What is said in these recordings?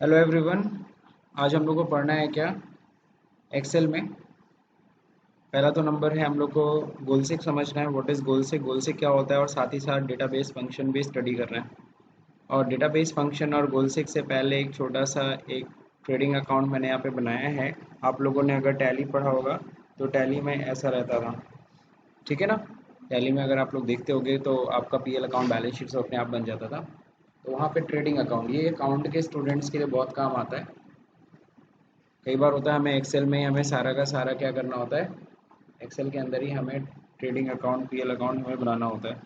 Hello everyone. आज हम लोग को पढ़ना है क्या? एक्सेल में पहला तो नंबर है हम लोग को गोलसेक समझना है। व्हाट इज गोलसेक, गोलसेक क्या होता है, और साथ ही साथ डेटाबेस फंक्शन भी स्टडी करना है। और डेटाबेस फंक्शन और गोलसेक से पहले एक छोटा सा एक ट्रेडिंग अकाउंट मैंने यहाँ पे बनाया है। आप लोगों ने अगर टैली पढ़ा होगा तो टैली में ऐसा रहता था, ठीक है ना। टैली में अगर आप लोग देखते होगे तो आपका पीएल अकाउंट बैलेंस शीट से अपने आप बन जाता था। तो वहाँ पे ट्रेडिंग अकाउंट, ये अकाउंट के स्टूडेंट्स के लिए बहुत काम आता है। कई बार होता है हमें एक्सेल में ही हमें सारा का सारा क्या करना होता है, एक्सेल के अंदर ही हमें ट्रेडिंग अकाउंट पीएल अकाउंट हमें बनाना होता है।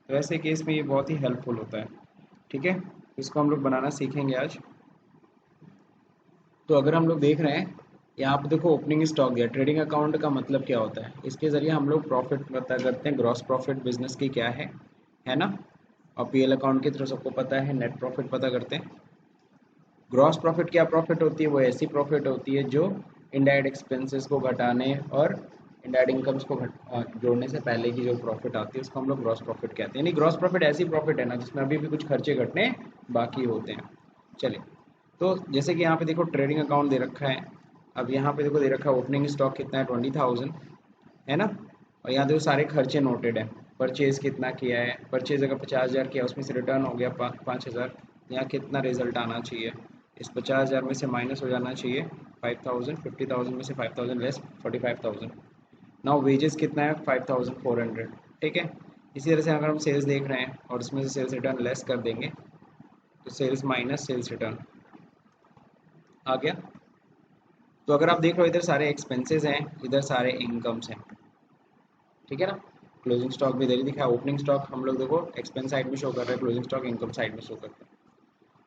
तो ऐसे केस में ये बहुत ही हेल्पफुल होता है, ठीक है। इसको हम लोग बनाना सीखेंगे आज। तो अगर हम लोग देख रहे हैं यहाँ पे देखो ओपनिंग स्टॉक दिया। ट्रेडिंग अकाउंट का मतलब क्या होता है, इसके ज़रिए हम लोग प्रॉफिट पता करते हैं, ग्रॉस प्रॉफिट बिजनेस की क्या है ना। और पीएल अकाउंट की तरफ सबको पता है नेट प्रॉफिट पता करते हैं। ग्रॉस प्रॉफिट क्या प्रॉफिट होती है, वो ऐसी प्रॉफिट होती है जो इनडायरेक्ट एक्सपेंसेस को घटाने और इनडायरेक्ट इनकम्स को जोड़ने से पहले की जो प्रॉफिट आती है उसको हम लोग ग्रॉस प्रॉफिट कहते हैं। यानी ग्रॉस प्रॉफिट ऐसी प्रॉफिट है ना जिसमें अभी भी कुछ खर्चे घटने बाकी होते हैं। चलिए, तो जैसे कि यहाँ पे देखो ट्रेडिंग अकाउंट दे रखा है। अब यहाँ पे देखो दे रखा है ओपनिंग स्टॉक कितना है, 20,000 है ना। और यहाँ देखो सारे खर्चे नोटेड है। परचेज कितना किया है, परचेज अगर 50,000 किया उसमें से रिटर्न हो गया 5,000। यहाँ कितना रिजल्ट आना चाहिए, इस 50,000 में से माइनस हो जाना चाहिए 5,000। 50,000 में से 5,000 लेस 45,000। नाउ वेजेस कितना है 5,400, ठीक है। इसी तरह से अगर हम सेल्स देख रहे हैं और उसमें से सेल्स रिटर्न लेस कर देंगे तो सेल्स माइनस सेल्स रिटर्न आ गया। तो अगर आप देख रहे हो इधर सारे एक्सपेंसेस हैं, इधर सारे इनकम्स हैं, ठीक है ना। क्लोजिंग स्टॉक भी इधर ही दिखा है। ओपनिंग स्टॉक हम लोग देखो एक्सपेंस साइड में शो कर रहे हैं, क्लोजिंग स्टॉक इनकम साइड में शो करते हैं।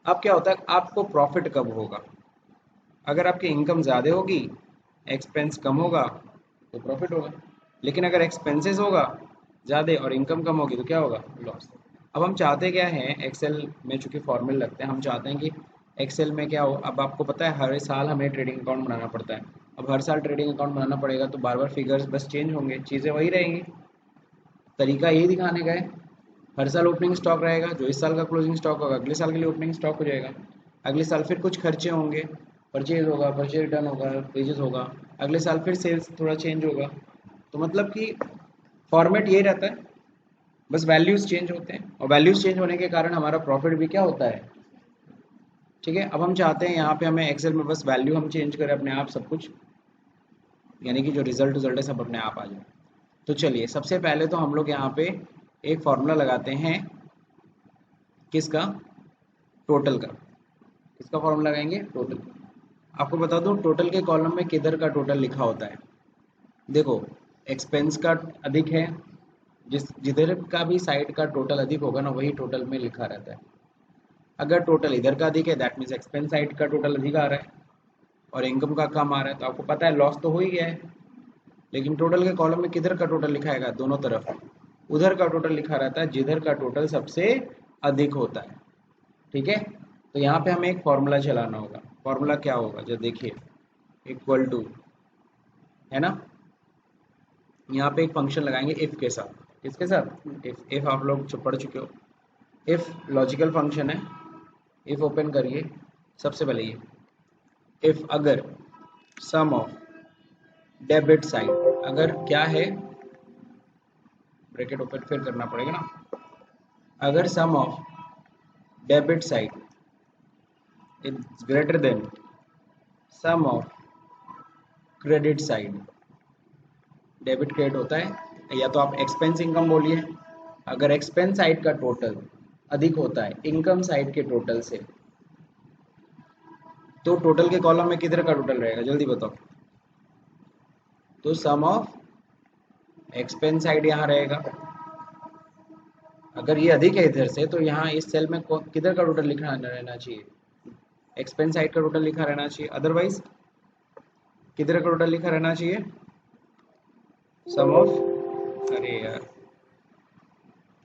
अब क्या होता है, आपको प्रॉफिट कब होगा? अगर आपकी इनकम ज़्यादा होगी, एक्सपेंस कम होगा तो प्रॉफिट होगा। लेकिन अगर एक्सपेंसेस होगा ज़्यादा और इनकम कम होगी तो क्या होगा, लॉस। अब हम चाहते क्या हैं एक्सेल में, चूंकि फॉर्मूले लगते हैं, हम चाहते हैं कि एक्सेल में क्या हो। अब आपको पता है हर साल हमें ट्रेडिंग अकाउंट बनाना पड़ता है। अब हर साल ट्रेडिंग अकाउंट बनाना पड़ेगा तो बार बार फिगर्स बस चेंज होंगे, चीज़ें वही रहेंगी। तरीका यही दिखाने का है। हर साल ओपनिंग स्टॉक रहेगा, जो इस साल का क्लोजिंग स्टॉक होगा अगले साल के लिए ओपनिंग स्टॉक हो जाएगा। अगले साल फिर कुछ खर्चे होंगे, परचेज होगा, परचेज रिटर्न होगा, वेजेस होगा। अगले साल फिर सेल्स थोड़ा चेंज होगा। तो मतलब कि फॉर्मेट यही रहता है, बस वैल्यूज चेंज होते हैं और वैल्यूज चेंज होने के कारण हमारा प्रॉफिट भी क्या होता है, ठीक है। अब हम चाहते हैं यहाँ पे हमें एक्सेल में बस वैल्यू हम चेंज करें अपने आप सब कुछ, यानी कि जो रिजल्ट है सब अपने आप आ जाए। तो चलिए सबसे पहले तो हम लोग यहाँ पे एक फॉर्मूला लगाते हैं, किसका, टोटल का। किसका फॉर्मूला लगाएंगे, टोटल। आपको बता दूं टोटल के कॉलम में किधर का टोटल लिखा होता है। देखो एक्सपेंस का अधिक है, जिधर का भी साइड का टोटल अधिक होगा ना वही टोटल में लिखा रहता है। अगर टोटल इधर का अधिक है दैट मीन्स एक्सपेंस साइड का टोटल अधिक आ रहा है और इनकम का कम आ रहा है, तो आपको पता है लॉस तो हो ही गया है। लेकिन टोटल के कॉलम में किधर का टोटल लिखाएगा, दोनों तरफ उधर का टोटल लिखा रहता है जिधर का टोटल सबसे अधिक होता है, ठीक है। तो यहाँ पे हमें एक फॉर्मूला चलाना होगा। फॉर्मूला क्या होगा जो देखिए, इक्वल टू, है ना। यहाँ पे एक फंक्शन लगाएंगे इफ के साथ। किसके साथ, इफ आप लोग जो पढ़ चुके हो। इफ लॉजिकल फंक्शन है। इफ ओपन करिए, सबसे पहले ये इफ अगर सम ऑफ डेबिट साइड, अगर क्या है, ब्रैकेट ओपन फिर करना पड़ेगा ना। अगर sum of debit side is greater than sum of credit side. Debit credit होता है, या तो आप एक्सपेंस इनकम बोलिए। अगर एक्सपेंस साइड का टोटल अधिक होता है इनकम साइड के टोटल से, तो टोटल के कॉलम में किधर का टोटल रहेगा, जल्दी बताओ। तो सम ऑफ एक्सपेंस साइड यहाँ रहेगा। अगर ये अधिक है इधर से तो यहाँ इस सेल में किधर का टोटल लिखा रहना चाहिए, एक्सपेंस साइड का टोटल लिखा रहना चाहिए। अदरवाइज किधर का टोटल लिखा रहना चाहिए, सम ऑफ, अरे यार,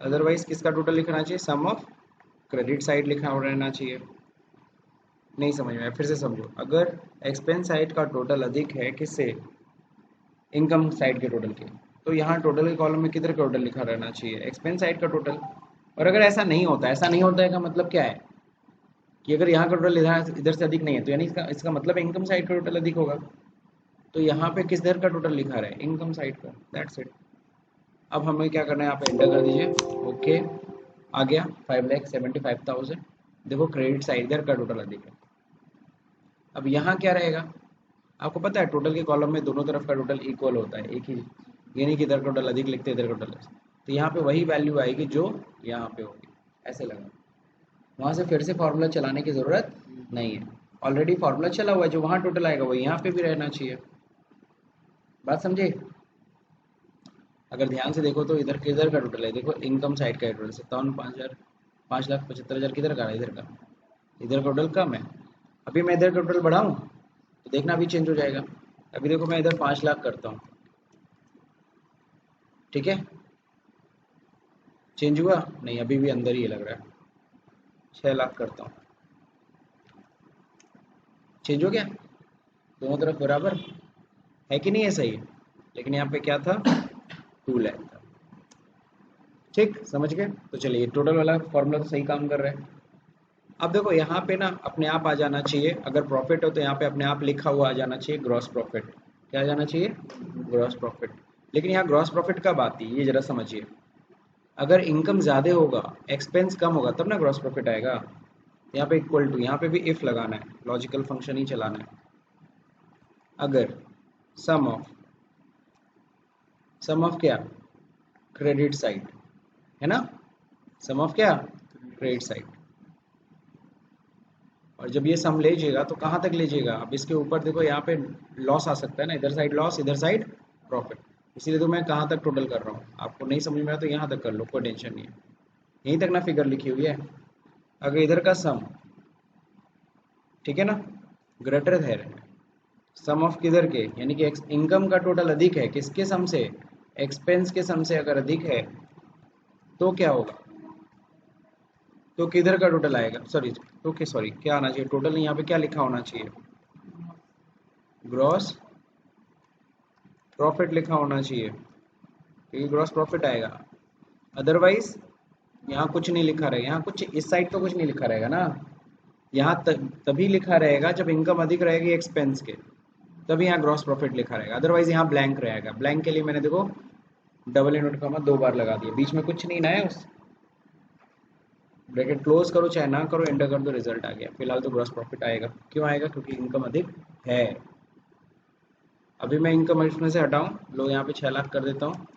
अदरवाइज किसका टोटल लिखना चाहिए, सम ऑफ क्रेडिट साइड लिखा रहना चाहिए। नहीं समझ में आया, फिर से समझो। अगर एक्सपेंस साइड का टोटल अधिक है किससे, इनकम साइड के टोटल के, तो यहाँ टोटल के कॉलम में किधर का टोटल लिखा रहना चाहिए, एक्सपेंस साइड का टोटल। और अगर ऐसा नहीं होता, ऐसा नहीं होता है का मतलब क्या है, कि अगर यहाँ का टोटल इधर इधर से अधिक नहीं है तो यानी इसका इसका मतलब इनकम साइड का टोटल अधिक होगा। तो यहाँ पे किस दर का टोटल लिखा रहा है, इनकम साइड का, दैट्स इट। अब हमें क्या करना है, यहाँ पे एंटर कर दीजिए। ओके, आ गया 5,75,000। देखो क्रेडिट साइड इधर का टोटल अधिक है। अब यहाँ क्या रहेगा, आपको पता है टोटल के कॉलम में दोनों तरफ का टोटल इक्वल होता है, एक ही, ये नहीं कि इधर का टोटल अधिक लिखते इधर का टोटल। तो यहाँ पे वही वैल्यू आएगी जो यहाँ पे होगी, ऐसे लगा। वहाँ से फिर से फार्मूला चलाने की ज़रूरत नहीं है, ऑलरेडी फार्मूला चला हुआ है, जो वहाँ टोटल आएगा वो यहाँ पे भी रहना चाहिए। बात समझे? अगर ध्यान से देखो तो इधर किधर का टोटल है, देखो इनकम साइड का टोटल 57,500, 5,75,000 किधर का है, इधर का। इधर का टोटल कम है। अभी मैं इधर टोटल बढ़ाऊँ तो देखना अभी चेंज हो जाएगा। अभी देखो मैं इधर 5 लाख करता हूँ, ठीक है, चेंज हुआ नहीं, अभी भी अंदर ही लग रहा है। 6 लाख करता हूँ, चेंज हो गया, दोनों तरफ बराबर है कि नहीं है, सही है। लेकिन यहाँ पे क्या था, 2 लाख था। ठीक, समझ गए? तो चलिए टोटल वाला फॉर्मूला तो सही काम कर रहा है। अब देखो यहाँ पे ना अपने आप आ जाना चाहिए, अगर प्रॉफिट हो तो यहाँ पे अपने आप लिखा हुआ आ जाना चाहिए ग्रॉस प्रॉफिट। क्या आ जाना चाहिए, ग्रॉस प्रॉफिट। लेकिन यहाँ ग्रॉस प्रॉफिट कब आती है ये जरा समझिए। अगर इनकम ज़्यादा होगा, एक्सपेंस कम होगा, तब ना ग्रॉस प्रॉफिट आएगा। यहाँ पे इक्वल टू, यहाँ पे भी इफ लगाना है, लॉजिकल फंक्शन ही चलाना है। अगर सम ऑफ क्या, क्रेडिट साइड है ना, सम ऑफ क्या, क्रेडिट साइड। और जब ये सम ले जाएगा तो कहाँ तक ले जाएगा, अब इसके ऊपर देखो यहाँ पे लॉस आ सकता है ना, इधर साइड लॉस इधर साइड प्रॉफिट। इसीलिए तो मैं कहाँ तक टोटल कर रहा हूँ, आपको नहीं समझ में आया तो यहाँ तक कर लो, कोई टेंशन नहीं है। यहीं तक ना फिगर लिखी हुई है। अगर इधर का सम, ठीक है ना, ग्रेटर है, सम ऑफ किधर के, यानी कि इनकम का टोटल अधिक है किसके सम से, एक्सपेंस के सम से अगर अधिक है तो क्या होगा, तो किधर का टोटल आएगा, सॉरी तो सॉरी क्या आना चाहिए, टोटल नहीं, यहाँ पे क्या लिखा होना चाहिए, ग्रॉस प्रॉफिट लिखा होना चाहिए, क्योंकि ग्रॉस प्रॉफिट आएगा। अदरवाइज यहाँ कुछ नहीं लिखा रहेगा, यहाँ कुछ इस साइड तो कुछ नहीं लिखा रहेगा ना, यहाँ तभी लिखा रहेगा जब इनकम अधिक रहेगी एक्सपेंस के, तभी यहाँ ग्रॉस प्रॉफिट लिखा रहेगा। अदरवाइज यहाँ ब्लैंक रहेगा। ब्लैंक के लिए मैंने देखो डबल इनवर्ट कॉमा 2 बार लगा दिया, बीच में कुछ नहीं ना है, उस ब्रैकेट क्लोज करो चाहे ना करो, एंटर कर दो, रिजल्ट आ गया। फिलहाल तो ग्रॉस प्रॉफिट आएगा, क्यों आएगा, क्योंकि इनकम अधिक है। अभी मैं इनकम इसमें से हटाऊं, लो यहाँ पे 6 लाख कर देता हूँ,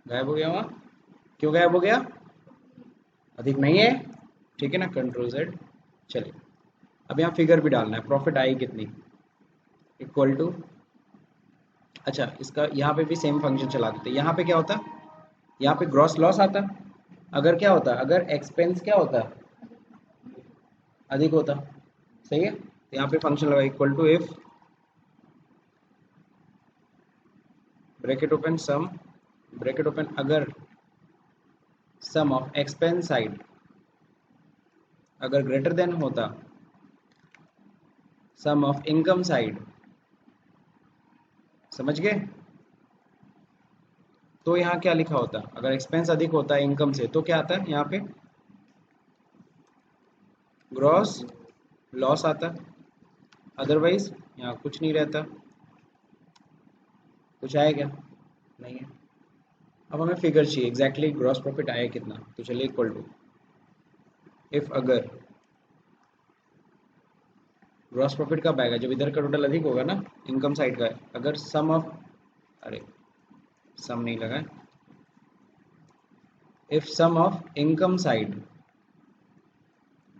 गायब हो गया वहाँ, क्यों गायब हो गया, अधिक नहीं है, ठीक है ना, कंट्रोल जेड। चलिए अब यहाँ फिगर भी डालना है, प्रॉफिट आई कितनी, इक्वल टू, अच्छा इसका यहाँ पे भी सेम फंक्शन चला देते। यहाँ पे क्या होता, यहाँ पे ग्रॉस लॉस आता, अगर क्या होता, अगर एक्सपेंस क्या होता, अधिक होता, सही है। तो यहाँ पे फंक्शन लगा equal to if, bracket open sum, bracket open, अगर सम ऑफ एक्सपेंस साइड अगर ग्रेटर देन होता सम ऑफ इनकम साइड, समझ गए। तो यहाँ क्या लिखा होता, अगर एक्सपेंस अधिक होता है इनकम से तो क्या आता है, यहाँ पे ग्रॉस लॉस आता, अदरवाइज यहाँ कुछ नहीं रहता। कुछ आया क्या, नहीं है। अब हमें फिगर चाहिए एग्जैक्टली ग्रॉस प्रॉफिट आया कितना, तो चलिए इक्वल टू इफ, अगर ग्रॉस प्रॉफिट कब आएगा, जब इधर का टोटल अधिक होगा ना, इनकम साइड का है। अगर सम ऑफ, अरे सम नहीं लगा है, if sum of income side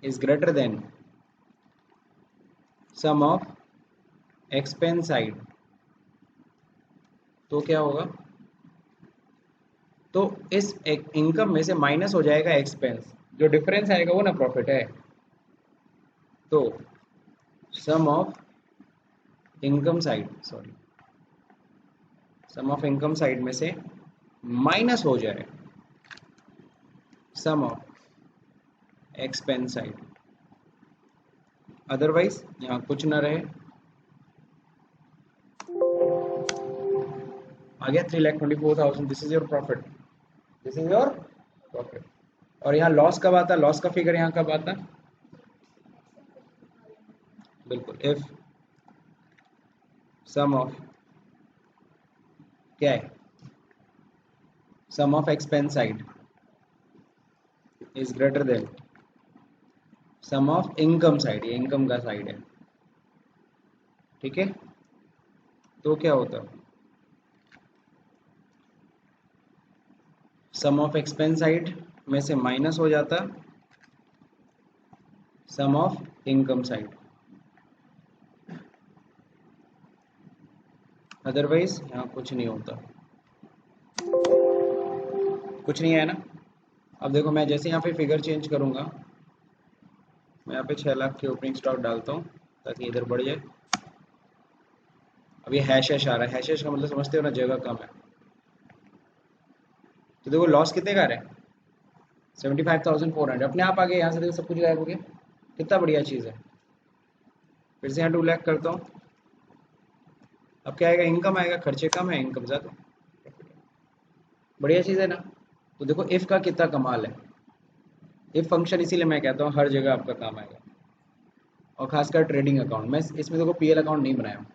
is greater than sum of expense side, तो क्या होगा, तो इस इनकम में से माइनस हो जाएगा एक्सपेंस, जो डिफरेंस आएगा वो ना प्रॉफिट है। तो sum of income side, sorry sum of income side में से माइनस हो जाए sum of expense side, otherwise यहाँ कुछ ना रहे। आ गया 3,24,000, this is your profit, this is your profit. और यहाँ लॉस कब आता, लॉस का फिगर यहाँ कब आता, बिल्कुल, इफ सम ऑफ क्या है, sum of expense side is greater than sum of income side, ये इनकम का साइड है, ठीक है। तो क्या होता, सम ऑफ एक्सपेंस साइड में से माइनस हो जाता सम ऑफ इनकम साइड, अदरवाइज यहाँ कुछ नहीं होता, कुछ नहीं है ना। अब देखो मैं जैसे यहाँ पे फिगर चेंज करूँगा, मैं यहाँ पे 6 लाख की ओपनिंग स्टॉक डालता हूँ ताकि इधर बढ़ जाए। अब ये हैश हैश आ रहा है, हैश हैश का मतलब समझते हो ना, जगह कम है। तो देखो लॉस कितने का आ रहा है, 75,400, अपने आप आ गया यहाँ से, देखो सब कुछ गायब हो गया, कितना बढ़िया चीज़ है। फिर से यहाँ 2 लाख करता हूँ, अब क्या आएगा, इनकम आएगा, खर्चे कम है इनकम ज़्यादा, बढ़िया चीज़ है ना। तो देखो इफ़ का कितना कमाल है, इफ़ फंक्शन इसीलिए मैं कहता हूँ हर जगह आपका काम आएगा, और खासकर ट्रेडिंग अकाउंट। मैं इसमें देखो पीएल अकाउंट नहीं बनाया हूँ,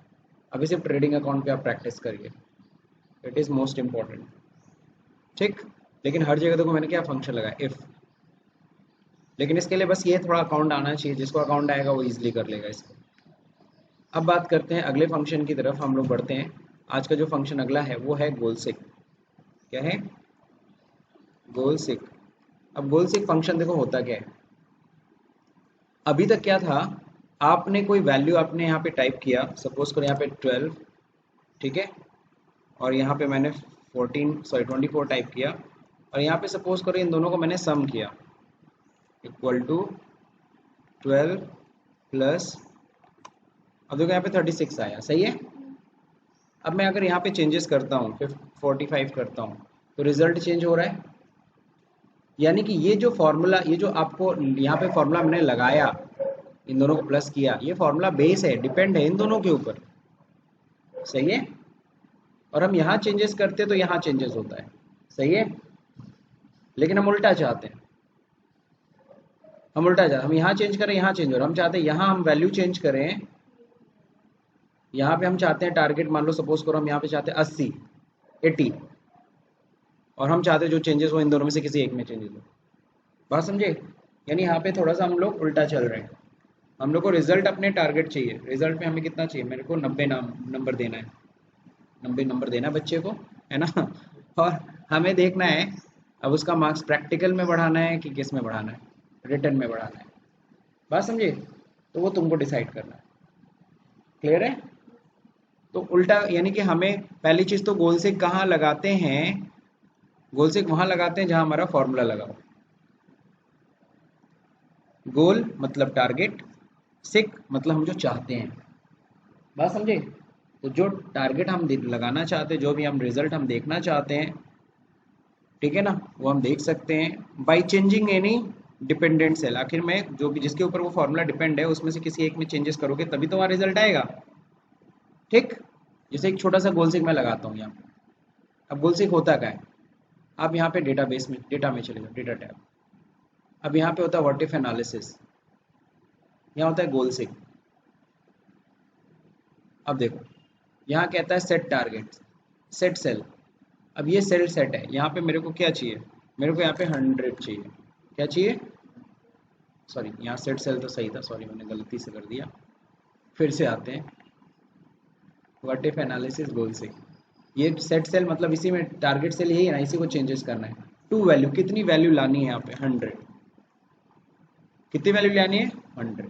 अभी सिर्फ ट्रेडिंग अकाउंट पे आप प्रैक्टिस करिए, इट इज़ मोस्ट इम्पॉर्टेंट, ठीक। लेकिन हर जगह देखो मैंने क्या फंक्शन लगाया, इफ़। लेकिन इसके लिए बस ये थोड़ा अकाउंट आना चाहिए, जिसको अकाउंट आएगा वो ईजिली कर लेगा इसको। अब बात करते हैं अगले फंक्शन की तरफ, हम लोग बढ़ते हैं। आज का जो फंक्शन अगला है वो है गोलसिक। क्या है, गोलसिक। अब गोलसिक फंक्शन देखो होता क्या है, अभी तक क्या था, आपने कोई वैल्यू आपने यहाँ पे टाइप किया, सपोज करो यहाँ पे 12, ठीक है, और यहाँ पे मैंने 24 टाइप किया, और यहाँ पे सपोज करो इन दोनों को मैंने सम किया, इक्वल टू 12 प्लस, अब देखो यहाँ पे 36 आया, सही है। अब मैं अगर यहाँ पे चेंजेस करता हूँ, 45 करता हूँ, तो रिजल्ट चेंज हो रहा है। यानी कि ये जो फॉर्मूला, ये जो आपको यहाँ पे फॉर्मूला मैंने लगाया, इन दोनों को प्लस किया, ये फॉर्मूला बेस है, डिपेंड है इन दोनों के ऊपर, सही है। और हम यहाँ चेंजेस करते तो यहाँ चेंजेस होता है, सही है। लेकिन हम उल्टा चाहते हैं, हम यहाँ चेंज करें, यहाँ चेंज हो रहा है, हम चाहते हैं यहाँ हम वैल्यू चेंज करें, यहाँ पे हम चाहते हैं टारगेट, मान लो सपोज करो हम यहाँ पे चाहते हैं 80, 80, और हम चाहते हैं जो चेंजेस हो इन दोनों में से किसी एक में चेंजेस हो, बात समझे। यानी यहाँ पे थोड़ा सा हम लोग उल्टा चल रहे हैं, हम लोग को रिजल्ट अपने टारगेट चाहिए, रिजल्ट में हमें कितना चाहिए, मेरे को 90 नंबर देना है, 90 नंबर देना है बच्चे को, है ना। और हमें देखना है अब उसका मार्क्स प्रैक्टिकल में बढ़ाना है कि किस में बढ़ाना है, रिटर्न में बढ़ाना है, बात समझे। तो वो तुमको डिसाइड करना है, क्लियर है। तो उल्टा यानी कि हमें पहली चीज़ तो गोल से कहाँ लगाते हैं, गोल से वहाँ लगाते हैं जहाँ हमारा फॉर्मूला लगा हो। गोल मतलब टारगेट, सिक मतलब हम जो चाहते हैं, बात समझे। तो जो टारगेट हम लगाना चाहते हैं, जो भी हम रिजल्ट हम देखना चाहते हैं, ठीक है ना, वो हम देख सकते हैं by changing any dependent cell. आखिर में जो भी जिसके ऊपर वो फॉर्मूला डिपेंड है उसमें से किसी एक में चेंजेस करोगे तभी तो वहाँ रिजल्ट आएगा, ठीक। जैसे एक छोटा सा गोलसिक मैं लगाता हूँ यहाँ पे। अब गोलसिक होता क्या है, आप यहाँ पे डेटाबेस में, डेटा में चले जाओ, डेटा टैब। अब यहाँ पे होता है व्हाट इफ एनालिसिस, यहाँ होता है गोलसिक। अब देखो यहाँ कहता है सेट टारगेट, सेट सेल। अब ये सेल सेट है, यहाँ पे मेरे को क्या चाहिए, मेरे को यहाँ पे 100 चाहिए, क्या चाहिए, सॉरी यहाँ सेट सेल तो सही था, सॉरी मैंने गलती से कर दिया, फिर से आते हैं व्हाट इफ एनालिसिस गोल से। ये सेट सेल मतलब इसी में टारगेट सेल यही है ना, इसी को चेंजेस करना है। टू वैल्यू, कितनी वैल्यू लानी है यहाँ पे, 100, कितनी वैल्यू लानी है, 100।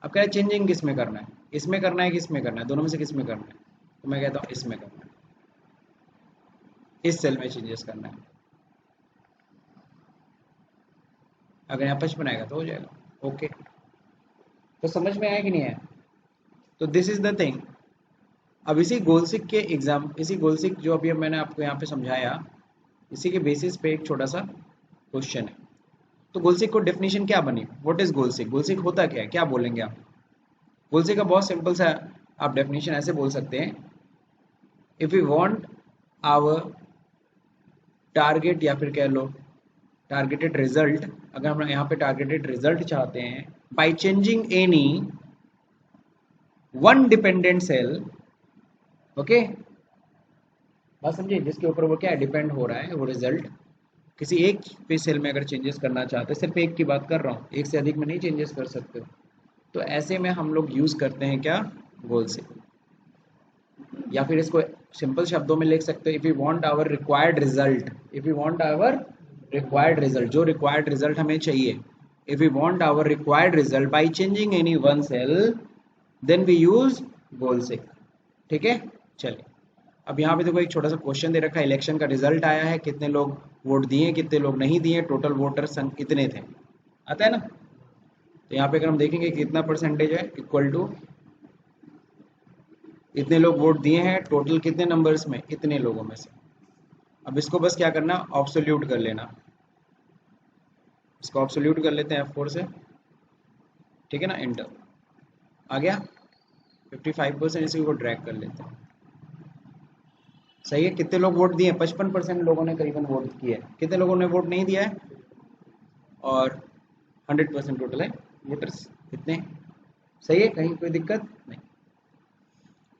अब क्या चेंजिंग किस में करना है, इसमें करना है कि इसमें करना है, दोनों में से किस में करना है, तो मैं कहता हूँ इसमें करना है, इस सेल में चेंजेस करना है। अगर यहाँ 55 आएगा तो हो जाएगा, ओके। तो समझ में आया कि नहीं आया। तो दिस इज द थिंग। अब इसी गोलसिक के एग्जाम, इसी गोलसिक जो अभी मैंने आपको यहाँ पे समझाया, इसी के बेसिस पे एक छोटा सा क्वेश्चन है। तो गोलसिक को डेफिनेशन क्या बनी, व्हाट इज गोलसिक, गोलसिक होता क्या है, क्या बोलेंगे आप। गोलसिक का बहुत सिंपल सा आप डेफिनेशन ऐसे बोल सकते हैं, if you want our target, या फिर कह लो टारगेटेड रिजल्ट, अगर हम यहाँ पे टारगेटेड रिजल्ट चाहते हैं by changing any one dependent cell, okay, बात समझिए, जिसके ऊपर वो क्या डिपेंड हो रहा है वो रिजल्ट, किसी एक पे सेल में अगर चेंजेस करना चाहते हैं, सिर्फ एक की बात कर रहा हूँ, एक से अधिक में नहीं चेंजेस कर सकते, तो ऐसे में हम लोग यूज करते हैं क्या, गोल से। या फिर इसको सिंपल शब्दों में लिख सकते हैं, if you want our required result, if you want our required result, जो रिक्वायर्ड रिजल्ट हमें चाहिए, if you want our required result by changing any one cell, then we use goal से। ठीक है, चलिए। अब यहाँ पे देखो एक छोटा सा क्वेश्चन दे रखा है, इलेक्शन का रिजल्ट आया है, कितने लोग वोट दिए, कितने लोग नहीं दिए, टोटल वोटर इतने थे, आता है ना। तो यहाँ पे अगर हम देखेंगे कितना परसेंटेज है, इक्वल टू इतने लोग वोट दिए हैं, टोटल कितने नंबर्स में, इतने लोगों में से। अब इसको बस क्या करना, ऑब्सोल्यूट कर लेना, इसको ऑब्सोल्यूट कर लेते हैं F4 से, ठीक है ना, एंटर आ गया। 55% इसी को ड्रैग कर लेते हैं, सही है। कितने लोग वोट दिए, 55% लोगों ने करीबन वोट किया है, कितने लोगों ने वोट नहीं दिया है, और 100% टोटल है वोटर्स, इतने, सही है, कहीं कोई दिक्कत नहीं।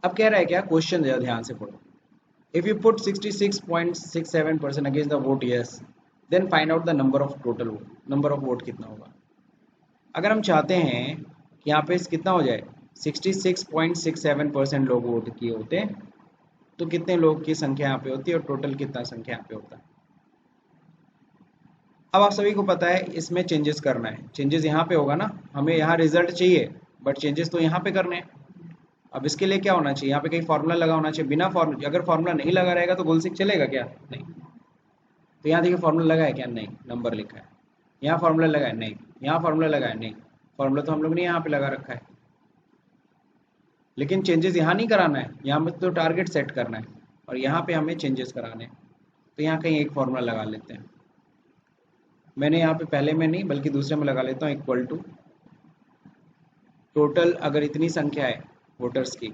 अब कह रहा है क्या, क्वेश्चन ध्यान से पढ़ो, if you put 66.67% against the vote yes, then find out the number of total vote, number of vote कितना होगा। अगर हम चाहते हैं कि यहाँ पे कितना हो जाए, 66.67% लोग वोट किए होते हैं, तो कितने लोग की संख्या यहाँ पे होती है और टोटल कितना संख्या यहाँ पे होता है। अब आप सभी को पता है इसमें चेंजेस करना है, चेंजेस यहाँ पे होगा ना, हमें यहाँ रिजल्ट चाहिए बट चेंजेस तो यहाँ पे करने हैं। अब इसके लिए क्या होना चाहिए, यहाँ पे कहीं फॉर्मूला लगा होना चाहिए, बिना फॉर्मूला, अगर फॉर्मूला नहीं लगा रहेगा तो गोल सिक चलेगा क्या, नहीं। तो यहाँ देखिए फॉर्मूला लगा है क्या, नहीं, नंबर लिखा है। यहाँ फॉर्मूला लगा है, नहीं, यहाँ फॉर्मूला लगा है, नहीं, फॉर्मूला तो हम लोग ने यहाँ पे लगा रखा है। लेकिन चेंजेस यहाँ नहीं कराना है, यहाँ पे तो टारगेट सेट करना है, और यहाँ पे हमें चेंजेस कराने हैं, तो यहाँ कहीं एक फॉर्मूला लगा लेते हैं। मैंने यहाँ पे पहले में नहीं बल्कि दूसरे में लगा लेता हूँ, इक्वल टू टोटल, अगर इतनी संख्या है वोटर्स की,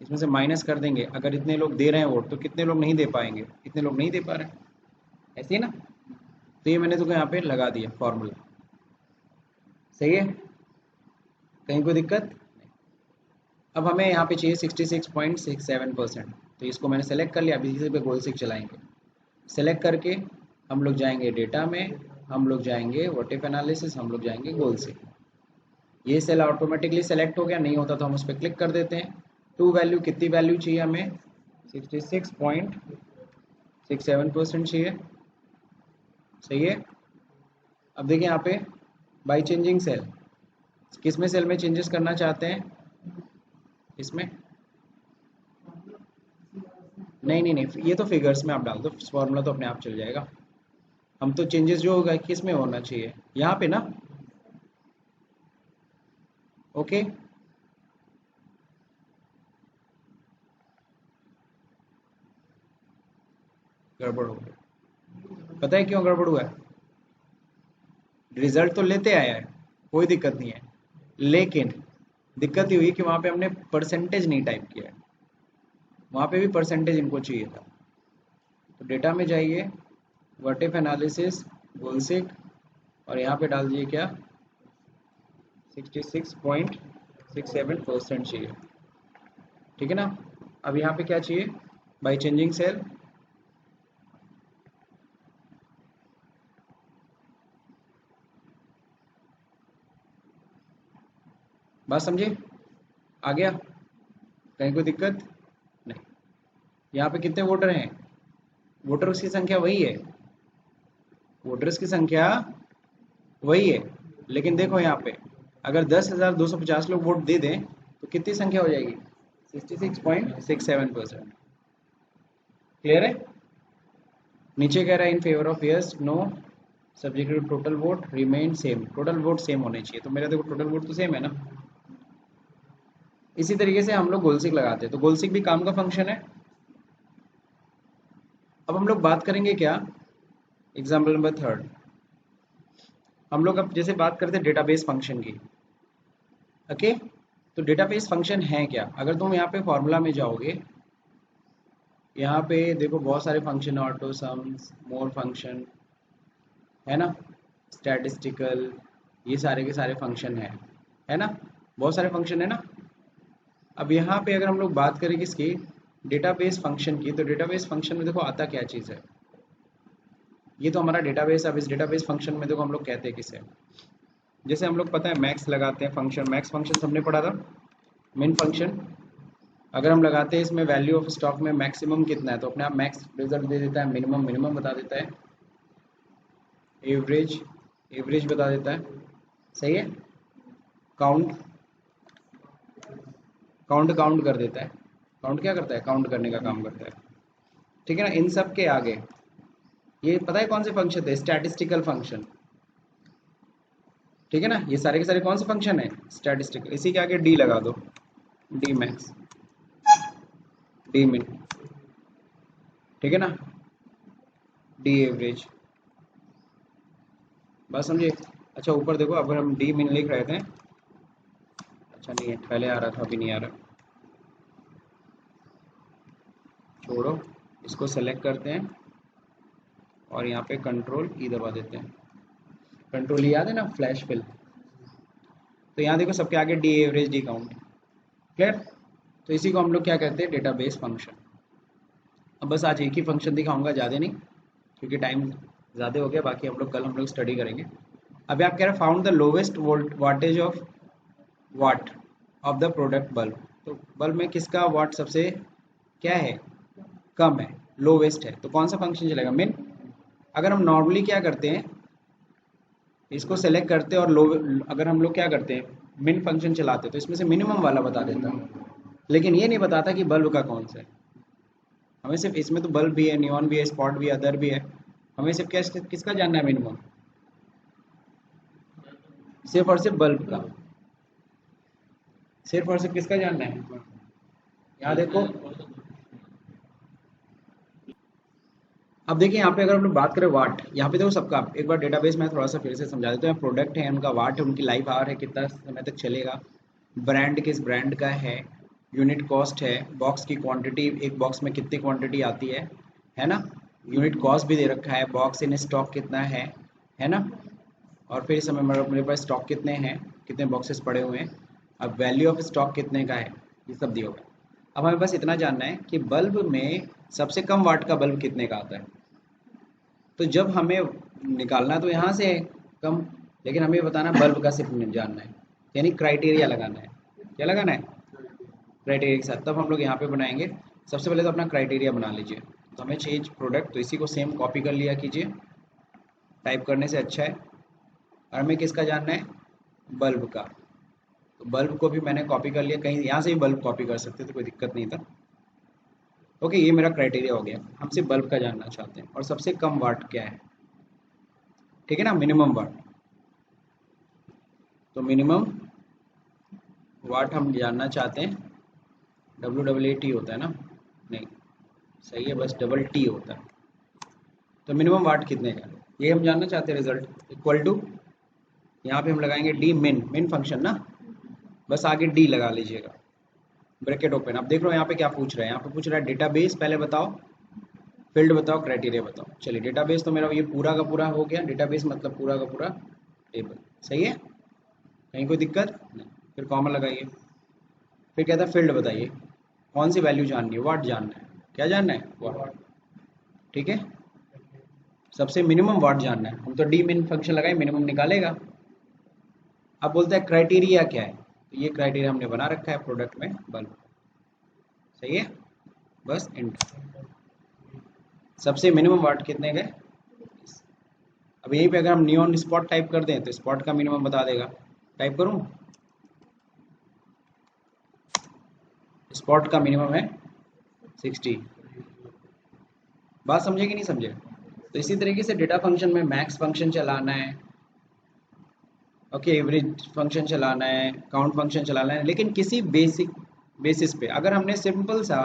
इसमें से माइनस कर देंगे, अगर इतने लोग दे रहे हैं वोट तो कितने लोग नहीं दे पाएंगे, इतने लोग नहीं दे पा रहे हैं, ऐसे ही ना। तो ये मैंने तो यहाँ पे लगा दिया फॉर्मूला, सही है, कहीं कोई दिक्कत नहीं। अब हमें यहाँ पे चाहिए 66.67%, तो इसको मैंने सेलेक्ट कर लिया, अभी इसी पे गोल सिक चलाएंगे। सेलेक्ट करके हम लोग जाएंगे डेटा में, हम लोग जाएंगे व्हाट इफ एनालिसिस, हम लोग जाएंगे गोल सिक। ये सेल ऑटोमेटिकली सेलेक्ट हो गया, नहीं होता तो हम उस पर क्लिक कर देते हैं। टू वैल्यू, कितनी वैल्यू चाहिए हमें, 66.67% चाहिए, सही है। अब देखिए यहाँ पे बाई चेंजिंग सेल, किस में सेल में चेंजेस करना चाहते हैं, इसमें, नहीं नहीं नहीं, ये तो फिगर्स में आप डाल दो, फॉर्मूला तो अपने आप चल जाएगा। हम तो चेंजेस जो होगा किस में होना चाहिए, यहाँ पे ना, ओके। गड़बड़ हो गया, पता है क्यों गड़बड़ हुआ है, रिजल्ट तो लेते आया है, कोई दिक्कत नहीं है, लेकिन दिक्कत ये हुई कि वहाँ पे हमने परसेंटेज नहीं टाइप किया है, वहाँ पे भी परसेंटेज इनको चाहिए था। तो डेटा में जाइए, व्हाट इफ एनालिसिस, गोलसिक, और यहाँ पे डाल दिए क्या, 66.67% चाहिए, ठीक है ना। अब यहाँ पे क्या चाहिए, बाई चेंजिंग सेल, बात समझे, आ गया, कहीं कोई दिक्कत नहीं। यहाँ पे कितने वोटर हैं, वोटर्स की संख्या वही है, वोटर्स की संख्या वही है, लेकिन देखो यहाँ पे अगर 10,250 लोग वोट दे दें तो कितनी संख्या हो जाएगी, 66.67%, क्लियर है। नीचे कह रहा है in favour of yes no subject to total vote remain same, total vote same होने चाहिए, तो मेरा देखो टोटल वोट तो सेम है ना। इसी तरीके से हम लोग गोलसिक लगाते हैं, तो गोलसिक भी काम का फंक्शन है। अब हम लोग बात करेंगे क्या, एग्जाम्पल नंबर 3, हम लोग अब जैसे बात करते हैं डेटाबेस फंक्शन की, ओके। तो डेटाबेस फंक्शन है क्या, अगर तुम यहाँ पे फॉर्मूला में जाओगे, यहाँ पे देखो बहुत सारे फंक्शन, ऑटो सम्स, मोर फंक्शन है ना, स्टैटिस्टिकल, ये सारे के सारे फंक्शन है ना, बहुत सारे फंक्शन है ना। अब यहाँ पे अगर हम लोग बात करें किसकी, डेटाबेस फंक्शन की, तो डेटाबेस फंक्शन में देखो आता क्या चीज़ है, ये तो हमारा डेटाबेस। अब इस डेटाबेस फंक्शन में देखो हम लोग कहते हैं किसे, जैसे हम लोग पता है मैक्स लगाते हैं फंक्शन, मैक्स फंक्शन सबने पढ़ा था, मिन फंक्शन। अगर हम लगाते हैं इसमें वैल्यू ऑफ स्टॉक में मैक्सिमम कितना है, तो अपने आप मैक्स रिजल्ट दे देता है, मिनिमम मिनिमम बता देता है, एवरेज एवरेज बता देता है, सही है। काउंट काउंट काउंट कर देता है, काउंट क्या करता है, काउंट करने का काम करता है, ठीक है ना। इन सब के आगे ये पता है कौन से फंक्शन थे, स्टैटिस्टिकल फंक्शन, ठीक है ना। ये सारे के सारे कौन से फंक्शन है, स्टैटिस्टिकल। इसी के आगे डी लगा दो, डी मैक्स, डी मिन, ठीक है ना, डी एवरेज, बस समझे। अच्छा ऊपर देखो, अगर हम डी मिन लिख रहे थे, अच्छा नहीं है, पहले आ रहा था अभी नहीं आ रहा, छोड़ो, इसको सेलेक्ट करते हैं और यहाँ पे कंट्रोल ई दबा देते हैं। कंट्रोल ई याद है ना, फ्लैश फिल। तो यहाँ देखो सबके आगे D average, D count, clear. तो इसी को हम लोग क्या कहते हैं, डेटाबेस फंक्शन। अब बस आज एक ही फंक्शन दिखाऊंगा, ज़्यादा नहीं, क्योंकि टाइम ज़्यादा हो गया, बाकी हम लोग स्टडी करेंगे। अभी आप कह रहे हैं found the lowest wattage of what of the product bulb, तो बल्ब में किसका वाट सबसे क्या है, कम है, लोवेस्ट है, तो कौन सा फंक्शन चलेगा, मिन। अगर हम नॉर्मली क्या करते हैं, इसको सेलेक्ट करते हैं और लो, अगर हम लोग क्या करते हैं मिन फंक्शन चलाते हैं, तो इसमें से मिनिमम वाला बता देता है, लेकिन ये नहीं बताता कि बल्ब का कौन सा है। हमें सिर्फ इसमें तो बल्ब भी है, नियॉन भी है, स्पॉट भी है, अदर भी है, हमें सिर्फ क्या किसका जानना है, मिनिमम, सिर्फ और सिर्फ बल्ब का, सिर्फ और सिर्फ किसका जानना है। यहाँ देखो, अब देखिए यहाँ पे अगर हम लोग बात करें वाट, यहाँ पे देखो सबका, एक बार डेटाबेस में थोड़ा सा फिर से समझा देते हैं। प्रोडक्ट है, उनका वाट है, उनकी लाइफ आवर है, कितना समय तक चलेगा, ब्रांड किस ब्रांड का यूनिट कॉस्ट है, बॉक्स की क्वांटिटी, एक बॉक्स में कितनी क्वांटिटी आती है ना, यूनिट कॉस्ट भी दे रखा है, बॉक्स इन स्टॉक कितना है ना, और फिर इस समय मेरे पास स्टॉक कितने हैं, कितने बॉक्सेस पड़े हुए हैं, अब वैल्यू ऑफ स्टॉक कितने का है, ये सब दिया हुआ है। अब हमें बस इतना जानना है कि बल्ब में सबसे कम वाट का बल्ब कितने का आता है, तो जब हमें निकालना तो यहाँ से है कम, लेकिन हमें बताना बल्ब का सिर्फ जानना है, यानी क्राइटेरिया लगाना है, क्या लगाना है, क्राइटेरिया के साथ। तब हम लोग यहाँ पे बनाएंगे, सबसे पहले तो अपना क्राइटेरिया बना लीजिए। तो हमें चेंज प्रोडक्ट, तो इसी को सेम कॉपी कर लिया कीजिए, टाइप करने से अच्छा है। और हमें किसका जानना है, बल्ब का, तो बल्ब को भी मैंने कॉपी कर लिया, कहीं यहाँ से भी बल्ब कॉपी कर सकते तो कोई दिक्कत नहीं था। ओके, ये मेरा क्राइटेरिया हो गया, हम सिर्फ बल्ब का जानना चाहते हैं, और सबसे कम वाट क्या है, ठीक है ना, मिनिमम वाट। तो मिनिमम वाट हम जानना चाहते हैं, WAT होता है ना, नहीं सही है, बस डबल टी होता है। तो मिनिमम वाट कितने का, ये हम जानना चाहते हैं, रिजल्ट इक्वल टू, यहाँ पे हम लगाएंगे डी मिन, मिन फंक्शन ना, बस आगे डी लगा लीजिएगा, ब्रैकेट ओपन। अब देख लो यहाँ पे क्या पूछ रहा है, यहाँ पे पूछ रहा है डेटाबेस, पहले बताओ, फील्ड बताओ, क्राइटेरिया बताओ। चलिए डेटाबेस तो मेरा ये पूरा का पूरा हो गया, डेटाबेस मतलब पूरा का पूरा टेबल, सही है, कहीं कोई दिक्कत नहीं। फिर कॉमा लगाइए, फिर कहता है फील्ड बताइए, कौन सी वैल्यू जाननी है, वाट जानना है, क्या जानना है, वाट, ठीक है, सबसे मिनिमम वाट जानना है। हम तो डी मिन फंक्शन लगाए, मिनिमम निकालेगा। अब बोलता है क्राइटेरिया क्या है, तो ये क्राइटेरिया हमने बना रखा है प्रोडक्ट में, बल्ब, सही है, बस एंटर। सबसे मिनिमम वाट कितने गए, अब यहीं पे अगर हम नियॉन स्पॉट टाइप कर दें तो स्पॉट का मिनिमम बता देगा, टाइप करूं, स्पॉट का मिनिमम है 60, बात समझे कि नहीं समझे। तो इसी तरीके से डेटा फंक्शन में मैक्स फंक्शन चलाना है, ओके, एवरेज फंक्शन चलाना है, काउंट फंक्शन चलाना है, लेकिन किसी बेसिक बेसिस पे। अगर हमने सिंपल सा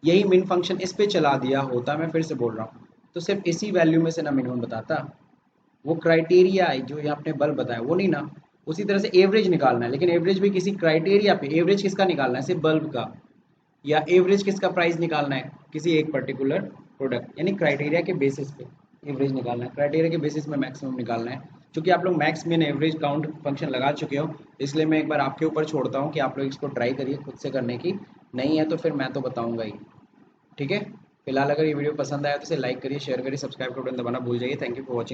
यही मिन फंक्शन इस पे चला दिया होता, मैं फिर से बोल रहा हूँ, तो सिर्फ इसी वैल्यू में से ना मिनिमम बताता, वो क्राइटेरिया है जो यहाँ आपने बल्ब बताया वो नहीं ना। उसी तरह से एवरेज निकालना है, लेकिन एवरेज भी किसी क्राइटेरिया पे, एवरेज किसका निकालना है, सिर्फ बल्ब का, या एवरेज किसका प्राइस निकालना है, किसी एक पर्टिकुलर प्रोडक्ट, यानी क्राइटेरिया के बेसिस पे एवरेज निकालना है, क्राइटेरिया के बेसिस में मैक्सिमम निकालना है। क्योंकि आप लोग max min average count function लगा चुके हो, इसलिए मैं एक बार आपके ऊपर छोड़ता हूँ कि आप लोग इसको ट्राई करिए खुद से करने की। नहीं है तो फिर मैं तो बताऊंगा ही। ठीक है। फिलहाल अगर ये वीडियो पसंद आया तो इसे लाइक करिए, शेयर करिए, सब्सक्राइब का बटन दबाना भूल जाइए। Thank you for watching.